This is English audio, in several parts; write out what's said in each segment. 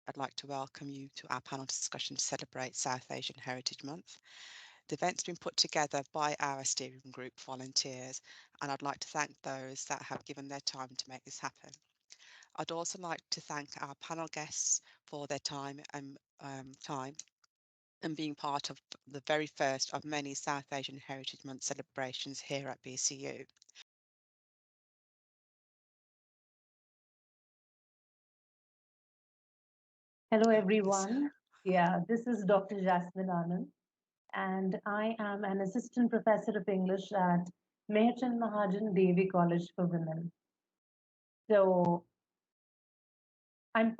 I'd like to welcome you to our panel discussion to celebrate South Asian Heritage Month. The event's been put together by our steering group volunteers, and I'd like to thank those that have given their time to make this happen. I'd also like to thank our panel guests for their time and being part of the very first of many South Asian Heritage Month celebrations here at BCU. Hello, everyone. Yeah, this is Dr. Jasmine Anand, and I am an assistant professor of English at Mehchan Mahajan Devi College for Women. So I'm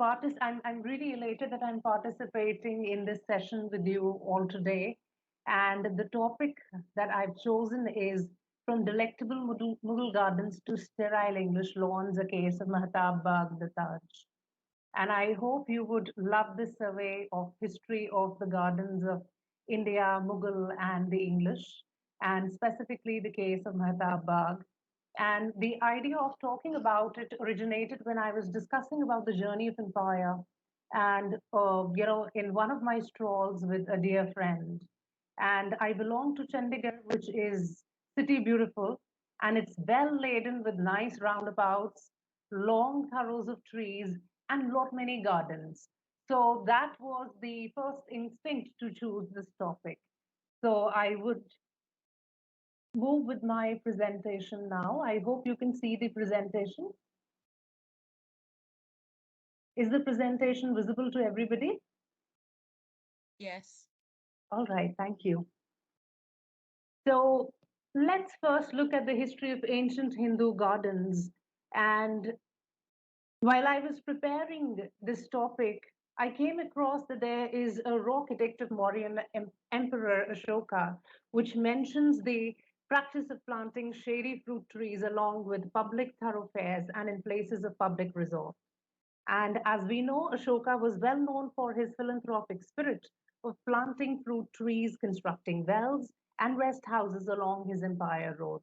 really elated that I'm participating in this session with you all today. And the topic that I've chosen is from Delectable Mughal Gardens to Sterile English Lawns, a case of Mahtab Bagh, the Taj. And I hope you would love this survey of history of the gardens of India, Mughal, and the English, and specifically the case of Mehtab Bagh. And the idea of talking about it originated when I was discussing about the journey of empire, and in one of my strolls with a dear friend. And I belong to Chandigarh, which is city beautiful, and it's well laden with nice roundabouts, long furrows of trees, and lot many gardens. So that was the first instinct to choose this topic. So I would move with my presentation now. I hope you can see the presentation. Is the presentation visible to everybody? Yes. All right, thank you. So let's first look at the history of ancient Hindu gardens. And while I was preparing this topic, I came across that there is a rock edict of Mauryan Emperor Ashoka, which mentions the practice of planting shady fruit trees along with public thoroughfares and in places of public resort. And as we know, Ashoka was well known for his philanthropic spirit of planting fruit trees, constructing wells, and rest houses along his empire road.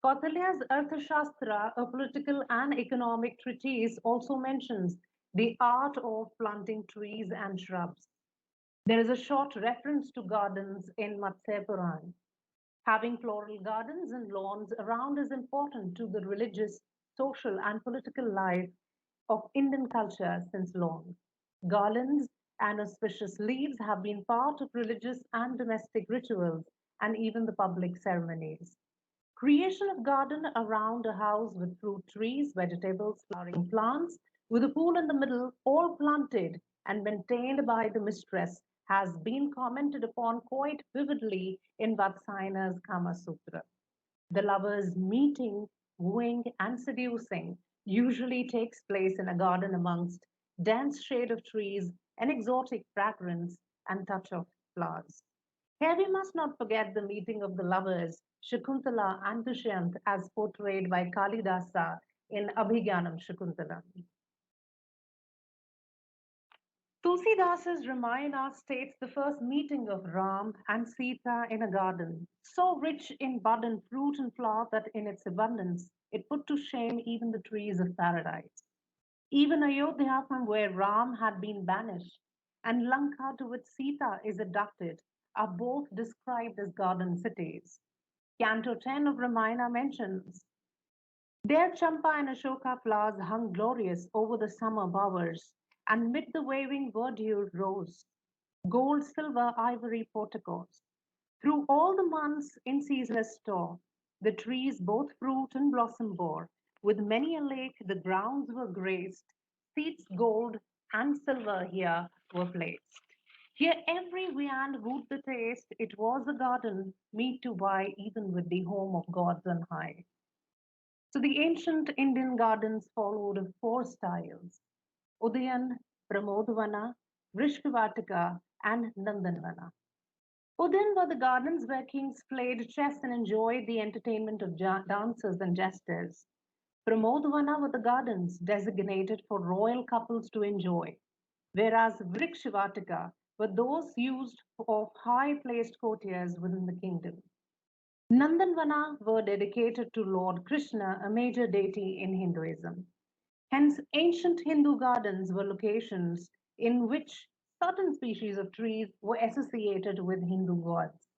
Kautilya's Arthashastra, a political and economic treatise, also mentions the art of planting trees and shrubs. There is a short reference to gardens in Matsya Puran. Having floral gardens and lawns around is important to the religious, social, and political life of Indian culture since long. Garlands and auspicious leaves have been part of religious and domestic rituals and even the public ceremonies. Creation of garden around a house with fruit trees, vegetables, flowering plants, with a pool in the middle, all planted and maintained by the mistress, has been commented upon quite vividly in Vatsayana's Kama Sutra. The lovers meeting, wooing, and seducing usually takes place in a garden amongst dense shade of trees, an exotic fragrance, and touch of flowers. Here we must not forget the meeting of the lovers, Shakuntala and Dushyant, as portrayed by Kalidasa in Abhigyanam Shakuntalam. Tulsidasa's Ramayana states the first meeting of Ram and Sita in a garden, so rich in bud and fruit and flower that in its abundance it put to shame even the trees of paradise. Even Ayodhya, from where Ram had been banished, and Lanka, to which Sita is abducted, are both described as garden cities. Canto 10 of Ramayana mentions there Champa and Ashoka flowers hung glorious over the summer bowers, and mid the waving verdure rose gold, silver, ivory porticos. Through all the months in ceaseless store, the trees both fruit and blossom bore. With many a lake the grounds were graced, seeds gold and silver here were placed. Here every viand wooed the taste, it was a garden meet to vie even with the home of gods on high. So the ancient Indian gardens followed four styles: Udayan, Pramodvana, Vrishkavatika, and Nandanvana. Udayan were the gardens where kings played chess and enjoyed the entertainment of dancers and jesters. Pramodvana were the gardens designated for royal couples to enjoy, whereas Vrikshavatika were those used of high placed courtiers within the kingdom. Nandanvana were dedicated to Lord Krishna, a major deity in Hinduism. Hence, ancient Hindu gardens were locations in which certain species of trees were associated with Hindu gods.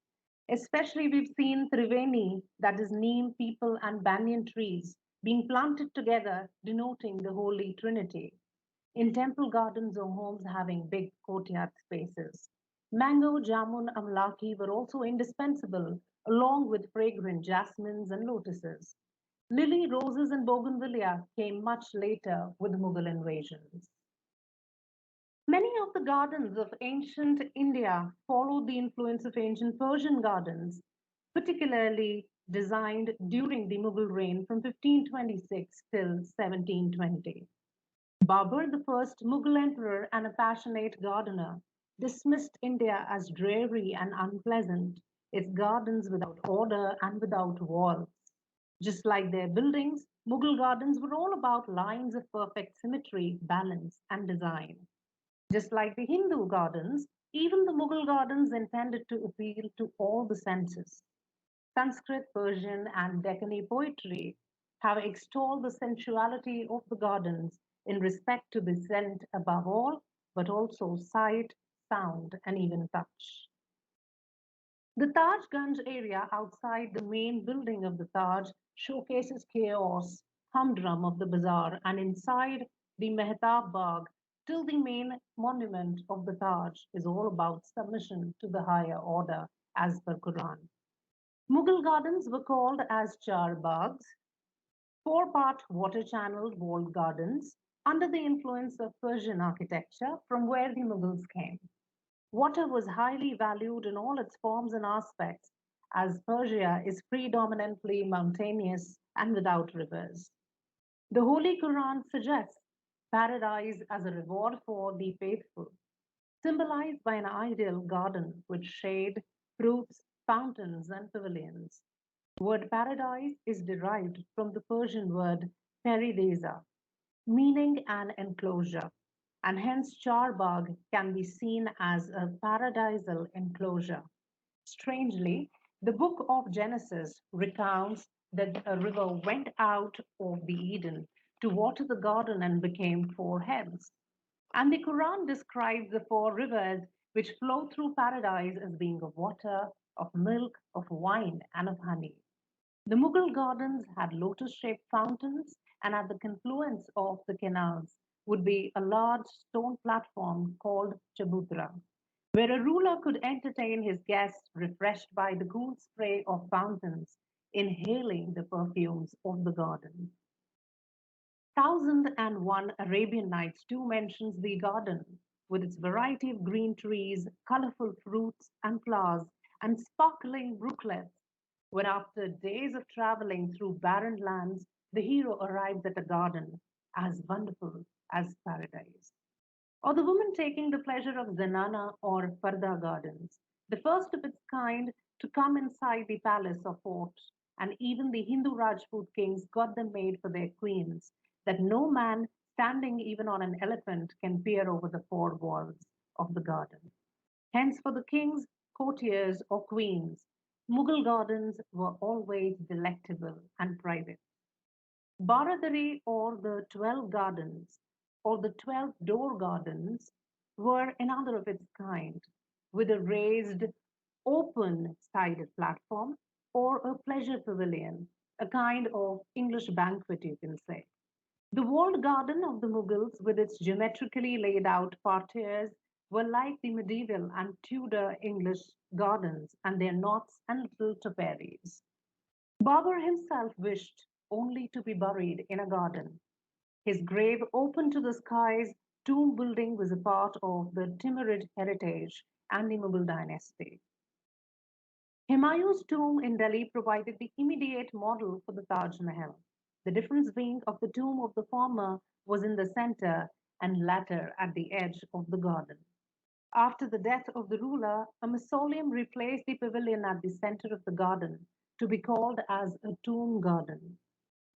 Especially, we've seen Triveni, that is, neem, peepal, and banyan trees, being planted together, denoting the Holy Trinity. In temple gardens or homes having big courtyard spaces. Mango, jamun, amlaki were also indispensable, along with fragrant jasmines and lotuses. Lily, roses, and bougainvillea came much later with Mughal invasions. Many of the gardens of ancient India followed the influence of ancient Persian gardens, particularly designed during the Mughal reign from 1526 till 1720. Babur, the first Mughal emperor and a passionate gardener, dismissed India as dreary and unpleasant, its gardens without order and without walls. Just like their buildings, Mughal gardens were all about lines of perfect symmetry, balance, and design. Just like the Hindu gardens, even the Mughal gardens intended to appeal to all the senses. Sanskrit, Persian, and Deccani poetry have extolled the sensuality of the gardens in respect to the scent above all, but also sight, sound, and even touch. The Taj Ganj area outside the main building of the Taj showcases chaos, humdrum of the bazaar, and inside the Mehtab Bagh, till the main monument of the Taj is all about submission to the higher order as per Quran. Mughal gardens were called as Char Baghs, four-part water-channeled walled gardens under the influence of Persian architecture from where the Mughals came. Water was highly valued in all its forms and aspects, as Persia is predominantly mountainous and without rivers. The Holy Quran suggests paradise as a reward for the faithful, symbolized by an ideal garden with shade, fruits, fountains, and pavilions. The word paradise is derived from the Persian word paridesa, meaning an enclosure, and hence Charbagh can be seen as a paradisal enclosure. Strangely, the book of Genesis recounts that a river went out of the Eden to water the garden and became four heads. And the Quran describes the four rivers which flow through paradise as being of water, of milk, of wine, and of honey. The Mughal gardens had lotus shaped fountains, and at the confluence of the canals would be a large stone platform called Chabutra, where a ruler could entertain his guests refreshed by the cool spray of fountains, inhaling the perfumes of the garden. Thousand and One Arabian Nights too mentions the garden, with its variety of green trees, colorful fruits and flowers, and sparkling brooklets. When after days of traveling through barren lands, the hero arrives at a garden as wonderful as paradise. Or the woman taking the pleasure of Zenana or Farda gardens, the first of its kind to come inside the palace or fort, and even the Hindu Rajput kings got them made for their queens, that no man standing even on an elephant can peer over the four walls of the garden. Hence, for the kings, courtiers, or queens, Mughal gardens were always delectable and private. Baradari or the 12 gardens or the 12 door gardens were another of its kind, with a raised, open sided platform or a pleasure pavilion, a kind of English banquet, you can say. The walled garden of the Mughals, with its geometrically laid out parterres, were like the medieval and Tudor English gardens and their knots and little topiaries. Babur himself wished only to be buried in a garden. His grave, open to the skies, tomb building was a part of the Timurid heritage and the Mughal dynasty. Humayun's tomb in Delhi provided the immediate model for the Taj Mahal. The difference being of the tomb of the former was in the center and latter at the edge of the garden. After the death of the ruler, a mausoleum replaced the pavilion at the center of the garden to be called as a tomb garden.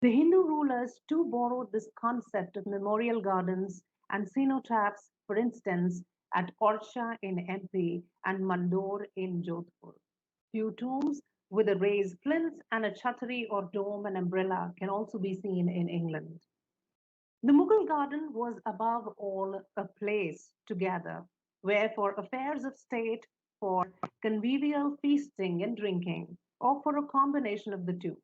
The Hindu rulers too borrowed this concept of memorial gardens and cenotaphs, for instance, at Orcha in MP and Mandore in Jodhpur. Few tombs with a raised plinth and a chhatri or dome and umbrella can also be seen in England. The Mughal garden was above all a place to gather, where for affairs of state, for convivial feasting and drinking, or for a combination of the two.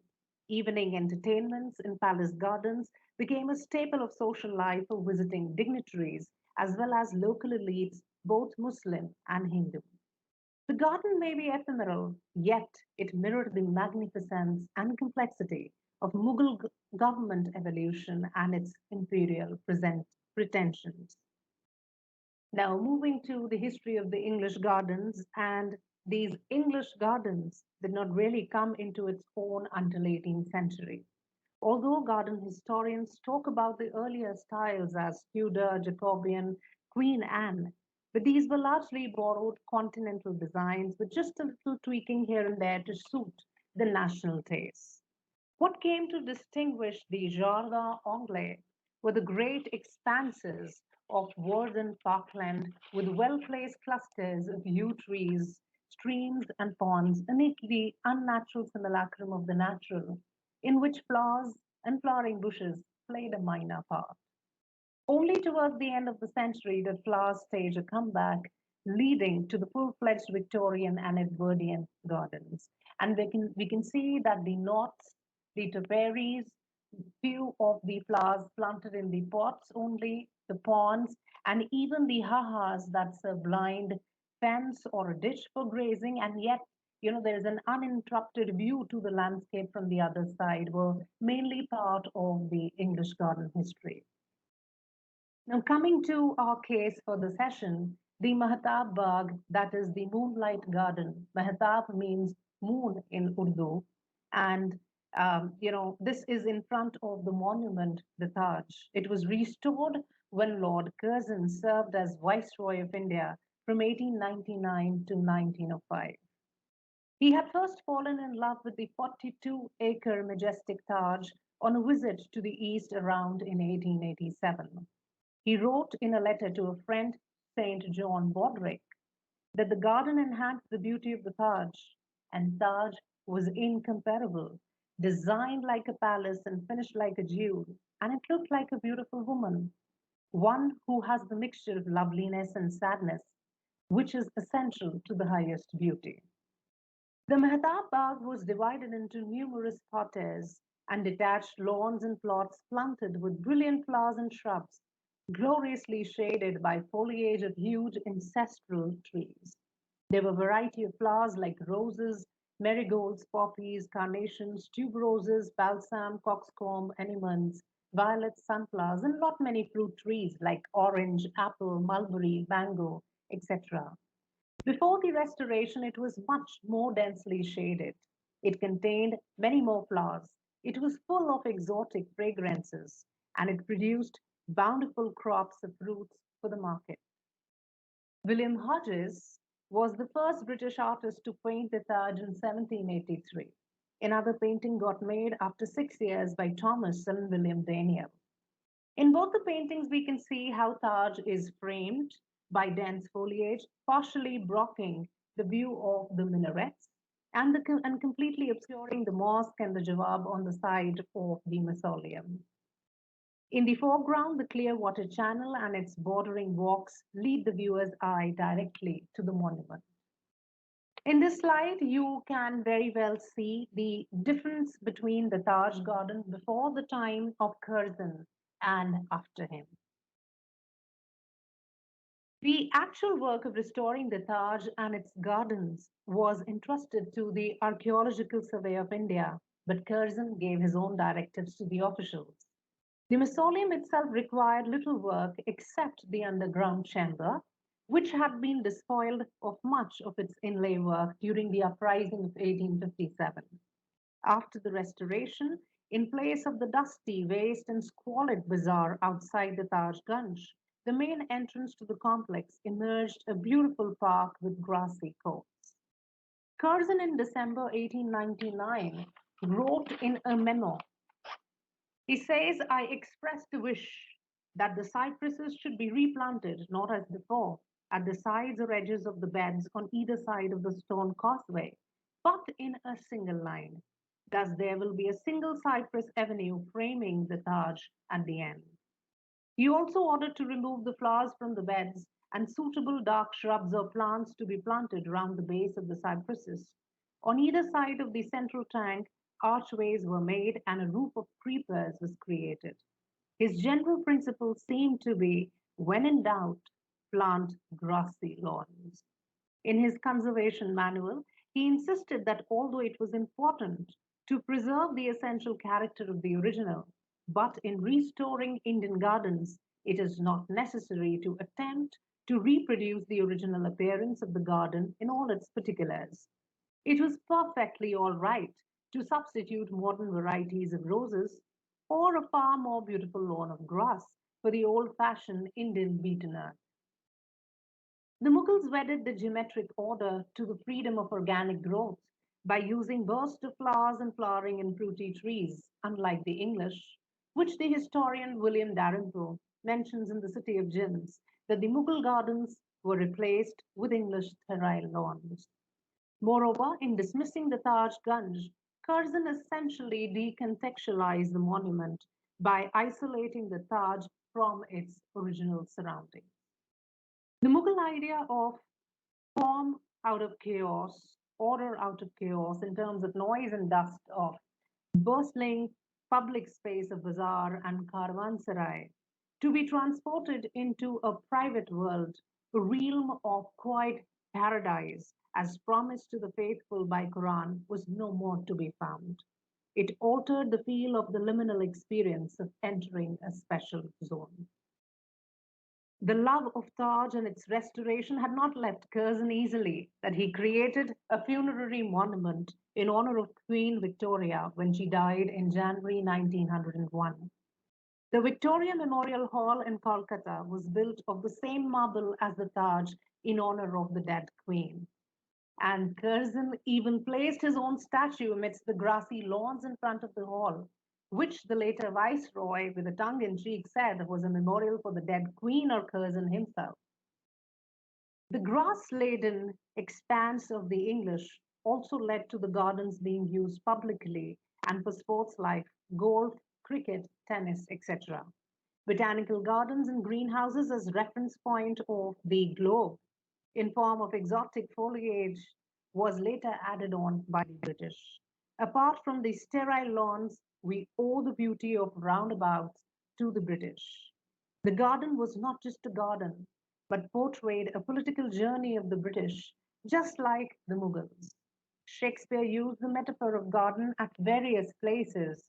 Evening entertainments in palace gardens became a staple of social life for visiting dignitaries as well as local elites, both Muslim and Hindu. The garden may be ephemeral, yet it mirrored the magnificence and complexity of Mughal government evolution and its imperial pretensions. Now, moving to the history of the English gardens, and these English gardens did not really come into its own until 18th century. Although garden historians talk about the earlier styles as Tudor, Jacobean, Queen Anne, but these were largely borrowed continental designs with just a little tweaking here and there to suit the national taste. What came to distinguish the Jardin Anglais were the great expanses of wooded parkland with well placed clusters of yew trees, streams, and ponds, a neatly unnatural simulacrum of the natural, in which flowers and flowering bushes played a minor part. Only towards the end of the century did flowers stage a comeback, leading to the full-fledged Victorian and Edwardian gardens. And we can see that the knots, the topiaries, few of the flowers planted in the pots only, the ponds, and even the ha-has that's a blind fence or a ditch for grazing, and yet there is an uninterrupted view to the landscape from the other side were mainly part of the English garden history. Now, coming to our case for the session, the Mahtab Bagh, that is the moonlight garden. Mahtab means moon in Urdu, and this is in front of the monument, the Taj. It was restored when Lord Curzon served as Viceroy of India from 1899 to 1905. He had first fallen in love with the 42-acre majestic Taj on a visit to the East around in 1887. He wrote in a letter to a friend, St. John Bodrick, that the garden enhanced the beauty of the Taj, and Taj was incomparable, designed like a palace and finished like a jewel, and it looked like a beautiful woman, one who has the mixture of loveliness and sadness, which is essential to the highest beauty. The Mehtab Bagh was divided into numerous parterres and detached lawns and plots planted with brilliant flowers and shrubs, gloriously shaded by foliage of huge ancestral trees. There were a variety of flowers like roses, marigolds, poppies, carnations, tuberoses, balsam, coxcomb, anemones, violets, sunflowers, and not many fruit trees like orange, apple, mulberry, mango, etc. Before the restoration, it was much more densely shaded. It contained many more flowers. It was full of exotic fragrances, and it produced bountiful crops of fruits for the market. William Hodges was the first British artist to paint the Taj in 1783. Another painting got made after 6 years by Thomas and William Daniel. In both the paintings, we can see how Taj is framed by dense foliage, partially blocking the view of the minarets and completely obscuring the mosque and the Jawab on the side of the mausoleum. In the foreground, the clear water channel and its bordering walks lead the viewer's eye directly to the monument. In this slide, you can very well see the difference between the Taj garden before the time of Curzon and after him. The actual work of restoring the Taj and its gardens was entrusted to the Archaeological Survey of India, but Curzon gave his own directives to the officials. The mausoleum itself required little work except the underground chamber, which had been despoiled of much of its inlay work during the uprising of 1857. After the restoration, in place of the dusty, waste, and squalid bazaar outside the Taj Ganj, the main entrance to the complex emerged a beautiful park with grassy courts. Curzon in December 1899 wrote in a memo. He says, I expressed the wish that the cypresses should be replanted, not as before, at the sides or edges of the beds on either side of the stone causeway, but in a single line. Thus, there will be a single cypress avenue framing the Taj at the end. He also ordered to remove the flowers from the beds and suitable dark shrubs or plants to be planted round the base of the cypresses. On either side of the central tank, archways were made and a roof of creepers was created. His general principle seemed to be when in doubt, plant grassy lawns. In his conservation manual, he insisted that although it was important to preserve the essential character of the original, but in restoring Indian gardens, it is not necessary to attempt to reproduce the original appearance of the garden in all its particulars. It was perfectly all right to substitute modern varieties of roses or a far more beautiful lawn of grass for the old fashioned Indian beaten earth. The Mughals wedded the geometric order to the freedom of organic growth by using bursts of flowers and flowering and fruity trees, unlike the English, which the historian William Dalrymple mentions in The City of Gems, that the Mughal gardens were replaced with English sterile lawns. Moreover, in dismissing the Taj Ganj, Curzon essentially decontextualized the monument by isolating the Taj from its original surroundings. The Mughal idea of form out of chaos, order out of chaos, in terms of noise and dust of bustling public space of bazaar and caravanserai, to be transported into a private world, a realm of quiet paradise, as promised to the faithful by Quran, was no more to be found. It altered the feel of the liminal experience of entering a special zone. The love of Taj and its restoration had not left Curzon easily, that he created a funerary monument in honor of Queen Victoria when she died in January 1901. The Victoria Memorial Hall in Kolkata was built of the same marble as the Taj in honor of the dead queen. And Curzon even placed his own statue amidst the grassy lawns in front of the hall, which the later viceroy, with a tongue in cheek, said was a memorial for the dead queen or Curzon himself. The grass laden expanse of the English also led to the gardens being used publicly and for sports like golf, cricket, tennis, etc. Botanical gardens and greenhouses as reference point of the globe in form of exotic foliage was later added on by the British. Apart from the sterile lawns, we owe the beauty of roundabouts to the British. The garden was not just a garden, but portrayed a political journey of the British, just like the Mughals. Shakespeare used the metaphor of garden at various places,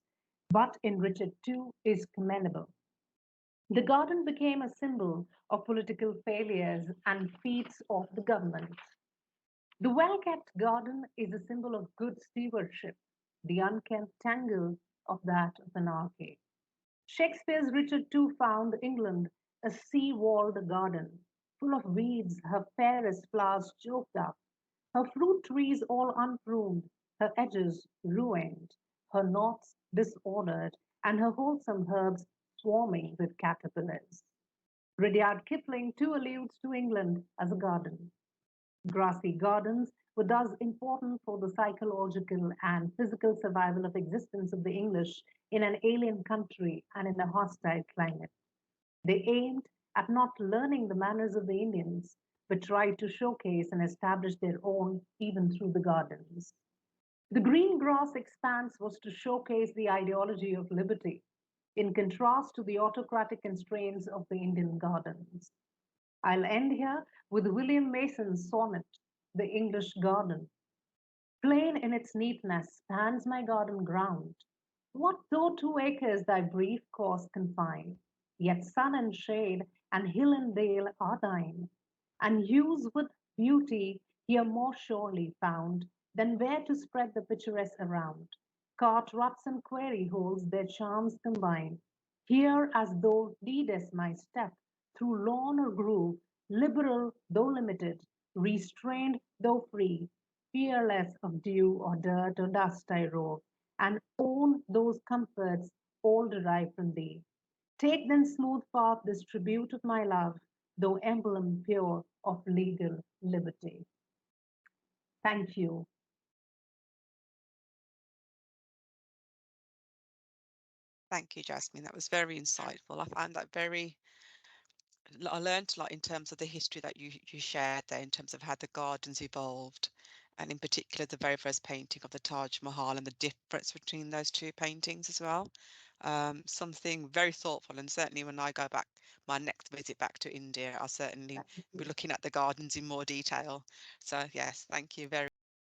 but in Richard II is commendable. The garden became a symbol of political failures and feats of the government. The well kept garden is a symbol of good stewardship, the unkempt tangle of that of anarchy. Shakespeare's Richard II found England a sea walled garden, full of weeds, her fairest flowers choked up, her fruit trees all unpruned, her edges ruined, her knots disordered, and her wholesome herbs swarming with caterpillars. Rudyard Kipling too alludes to England as a garden. Grassy gardens were thus important for the psychological and physical survival of existence of the English in an alien country and in a hostile climate. They aimed at not learning the manners of the Indians, but tried to showcase and establish their own even through the gardens. The green grass expanse was to showcase the ideology of liberty, in contrast to the autocratic constraints of the Indian gardens. I'll end here with William Mason's sonnet, The English Garden. Plain in its neatness spans my garden ground. What though 2 acres thy brief course confine? Yet sun and shade, and hill and dale are thine, and hues with beauty here more surely found than where to spread the picturesque around. Cart ruts and quarry holes their charms combine. Here, as thou leadest my step through lawn or grove, liberal though limited, restrained though free, fearless of dew or dirt or dust I rove, and own those comforts all derived from thee. Take then smooth path this tribute of my love, though emblem pure of legal liberty. Thank you. Thank you, Jasmine. That was very insightful. I found that very I learned a lot in terms of the history that you shared there, in terms of how the gardens evolved, and in particular the very first painting of the Taj Mahal and the difference between those two paintings as well. Something very thoughtful, and certainly when I go back, my next visit back to India, I'll certainly be looking at the gardens in more detail. So yes, thank you very